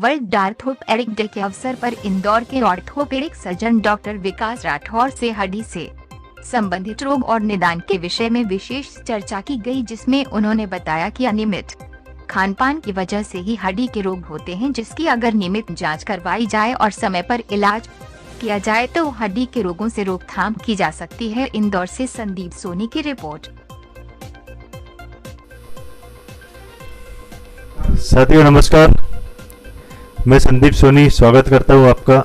World orthopaedic day के अवसर पर इंदौर के ऑर्थोपेडिक सर्जन डॉक्टर विकास राठौर से हड्डी से संबंधित रोग और निदान के विषय में विशेष चर्चा की गई, जिसमें उन्होंने बताया कि अनियमित खानपान की वजह से ही हड्डी के रोग होते हैं, जिसकी अगर नियमित जांच करवाई जाए और समय पर इलाज किया जाए तो हड्डी के रोगों से रोकथाम की जा सकती है। इंदौर से संदीप सोनी की रिपोर्ट। साथियों नमस्कार, मैं संदीप सोनी स्वागत करता हूं आपका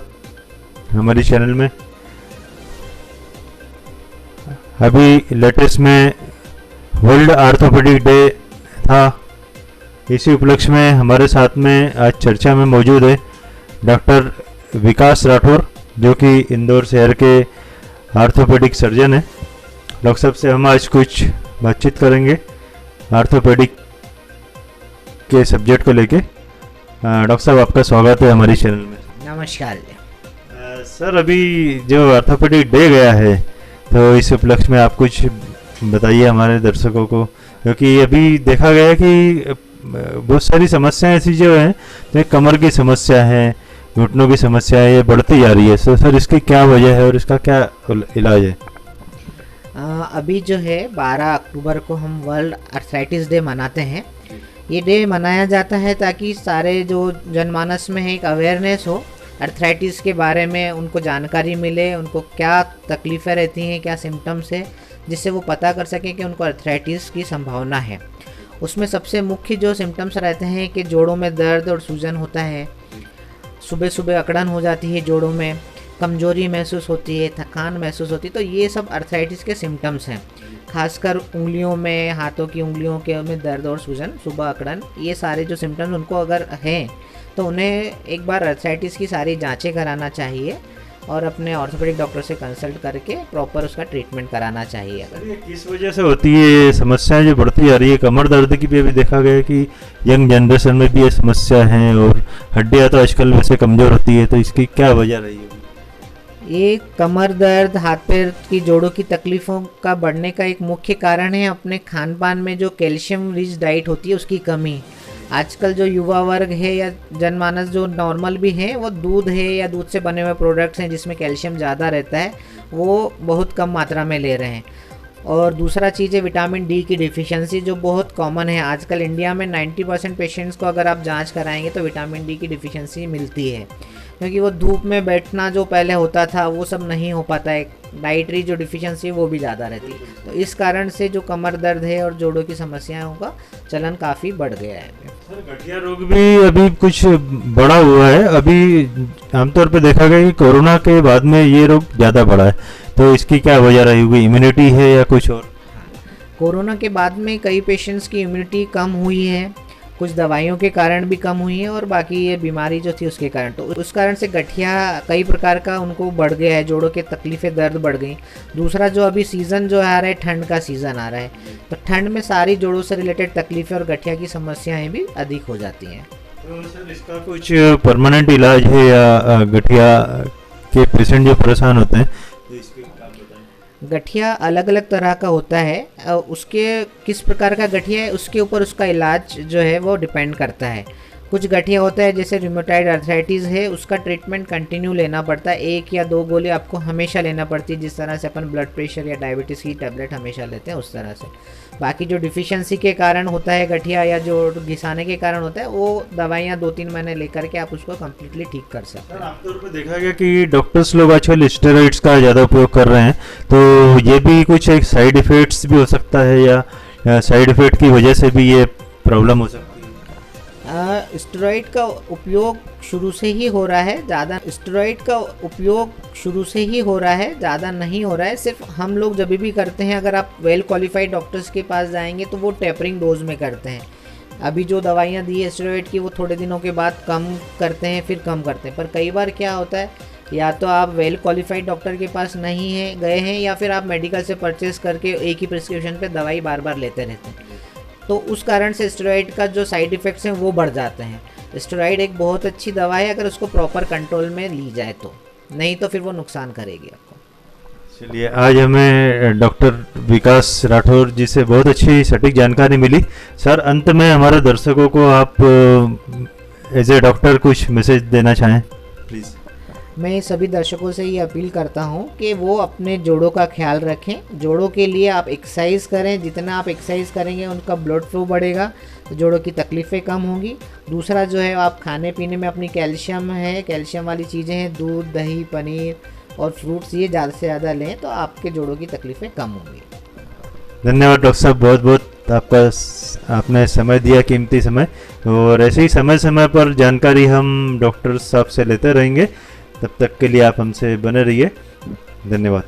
हमारे चैनल में। अभी लेटेस्ट में वर्ल्ड ऑर्थोपेडिक डे था। इसी उपलक्ष्य में हमारे साथ में आज चर्चा में मौजूद है डॉक्टर विकास राठौर, जो कि इंदौर शहर के ऑर्थोपेडिक सर्जन है। डॉक्टर साहब से हम आज कुछ बातचीत करेंगे ऑर्थोपेडिक के सब्जेक्ट को लेके। डॉक्टर साहब आपका स्वागत है हमारे चैनल में। नमस्कार सर, अभी जो ऑर्थोपेडिक डे गया है तो इस उपलक्ष्य में आप कुछ बताइए हमारे दर्शकों को, क्योंकि अभी देखा गया है कि बहुत सारी समस्याएं ऐसी जो हैं, तो कमर की समस्या है, घुटनों की समस्या है, ये बढ़ती जा रही है। सर इसकी क्या वजह है और इसका क्या इलाज है? अभी जो है 12 अक्टूबर को हम वर्ल्ड आर्थराइटिस डे मनाते हैं। ये डे मनाया जाता है ताकि सारे जो जनमानस में है एक अवेयरनेस हो आर्थराइटिस के बारे में, उनको जानकारी मिले, उनको क्या तकलीफ़ें रहती हैं, क्या सिम्टम्स है, जिससे वो पता कर सकें कि उनको आर्थराइटिस की संभावना है। उसमें सबसे मुख्य जो सिम्टम्स रहते हैं कि जोड़ों में दर्द और सूजन होता है, सुबह सुबह अकड़न हो जाती है जोड़ों में, कमजोरी महसूस होती है, थकान महसूस होती है। तो ये सब आर्थराइटिस के सिम्टम्स हैं। खासकर उंगलियों में, हाथों की उंगलियों के में दर्द और सूजन, सुबह अकड़न, ये सारे जो सिम्टम्स उनको अगर हैं तो उन्हें एक बार आर्थराइटिस की सारी जांचें कराना चाहिए और अपने ऑर्थोपेडिक डॉक्टर से कंसल्ट करके प्रॉपर उसका ट्रीटमेंट कराना चाहिए। ये किस वजह से होती है ये समस्याएं जो बढ़ती जा रही है? कमर दर्द की भी अभी देखा गया है कि यंग जनरेशन में भी ये समस्या है, और हड्डियां तो आजकल वैसे कमजोर होती है, तो इसकी क्या वजह रही है? ये कमर दर्द, हाथ पैर की जोड़ों की तकलीफ़ों का बढ़ने का एक मुख्य कारण है अपने खान पान में जो कैल्शियम रिच डाइट होती है उसकी कमी। आजकल जो युवा वर्ग है या जनमानस जो नॉर्मल भी है, वो दूध है या दूध से बने हुए प्रोडक्ट्स हैं जिसमें कैल्शियम ज़्यादा रहता है, वो बहुत कम मात्रा में ले रहे हैं। और दूसरा चीज़ है विटामिन डी की डिफिशियंसी, जो बहुत कॉमन है आजकल इंडिया में। 90% पेशेंट्स को अगर आप जांच कराएंगे तो विटामिन डी की डिफिशियंसी मिलती है, क्योंकि वो धूप में बैठना जो पहले होता था वो सब नहीं हो पाता है। डाइटरी जो डिफिशियंसी है वो भी ज़्यादा रहती है। तो इस कारण से जो कमर दर्द है और जोड़ों की समस्याओं का चलन काफ़ी बढ़ गया है। सर गठिया रोग भी अभी कुछ बड़ा हुआ है। अभी आमतौर पे देखा गया कि कोरोना के बाद में ये रोग ज़्यादा बढ़ा है, तो इसकी क्या वजह रही होगी? इम्यूनिटी है या कुछ और? कोरोना के बाद में कई पेशेंट्स की इम्यूनिटी कम हुई है, कुछ दवाइयों के कारण भी कम हुई है, और बाकी ये बीमारी जो थी उसके कारण, तो उस कारण से गठिया कई प्रकार का उनको बढ़ गया है, जोड़ों के तकलीफ़ें, दर्द बढ़ गई। दूसरा जो अभी सीज़न जो आ रहा है, ठंड का सीज़न आ रहा है, तो ठंड में सारी जोड़ों से रिलेटेड तकलीफ़ें और गठिया की समस्याएं भी अधिक हो जाती हैं। तो सर इसका कुछ परमानेंट इलाज है या गठिया के पेशेंट जो परेशान होते हैं तो इसके क्या बताएं? गठिया अलग अलग तरह का होता है, उसके किस प्रकार का गठिया है उसके ऊपर उसका इलाज जो है वो डिपेंड करता है। कुछ गठिया होता है जैसे रूमेटॉइड आर्थराइटिस है, उसका ट्रीटमेंट कंटिन्यू लेना पड़ता है, 1 या 2 गोली आपको हमेशा लेना पड़ती है, जिस तरह से अपन ब्लड प्रेशर या डायबिटीज़ की टैबलेट हमेशा लेते हैं उस तरह से। बाकी जो डिफिशियंसी के कारण होता है गठिया या जो घिसाने के कारण होता है, वो दवाइयाँ 2-3 महीने लेकर के आप उसको कम्प्लीटली ठीक कर सकते हैं। आमतौर पर देखा गया कि डॉक्टर्स लोग आजकल स्टेरॉइड्स का ज़्यादा उपयोग कर रहे हैं, तो ये भी कुछ एक साइड इफ़ेक्ट्स भी हो सकता है या साइड इफ़ेक्ट की वजह से भी ये प्रॉब्लम हो सकती है? स्टेरॉइड का उपयोग शुरू से ही हो रहा है, ज़्यादा स्टेरॉइड का उपयोग शुरू से ही हो रहा है, ज़्यादा नहीं हो रहा है। सिर्फ हम लोग जब भी करते हैं, अगर आप वेल क्वालिफाइड डॉक्टर्स के पास जाएंगे तो वो टेपरिंग डोज में करते हैं। अभी जो दवाइयाँ दी है स्टेरॉइड की, वो थोड़े दिनों के बाद कम करते हैं, फिर कम करते हैं। पर कई बार क्या होता है, या तो आप वेल क्वालिफाइड डॉक्टर के पास नहीं है गए हैं, या फिर आप मेडिकल से परचेस करके एक ही प्रिस्क्रिप्शन पे दवाई बार बार लेते रहते हैं, तो उस कारण से स्टेरॉइड का जो साइड इफ़ेक्ट्स हैं वो बढ़ जाते हैं। स्टेरॉइड एक बहुत अच्छी दवा है अगर उसको प्रॉपर कंट्रोल में ली जाए तो, नहीं तो फिर वो नुकसान करेगी आपको। चलिए, आज हमें डॉक्टर विकास राठौर जी से बहुत अच्छी सटीक जानकारी मिली। सर, अंत में हमारे दर्शकों को आप एज ए डॉक्टर कुछ मैसेज देना चाहें प्लीज़। मैं सभी दर्शकों से ये अपील करता हूँ कि वो अपने जोड़ों का ख्याल रखें। जोड़ों के लिए आप एक्सरसाइज करें, जितना आप एक्सरसाइज करेंगे उनका ब्लड फ्लो बढ़ेगा तो जोड़ों की तकलीफ़ें कम होंगी। दूसरा जो है, आप खाने पीने में अपनी कैल्शियम वाली चीज़ें हैं, दूध, दही, पनीर और फ्रूट्स, ये ज़्यादा से ज़्यादा लें तो आपके जोड़ों की तकलीफ़ें कम होंगी। धन्यवाद डॉक्टर साहब, बहुत बहुत आपने समय दिया, कीमती समय। और ऐसे ही समय समय पर जानकारी हम डॉक्टर साहब से लेते रहेंगे। तब तक के लिए आप हमसे बने रहिए। धन्यवाद।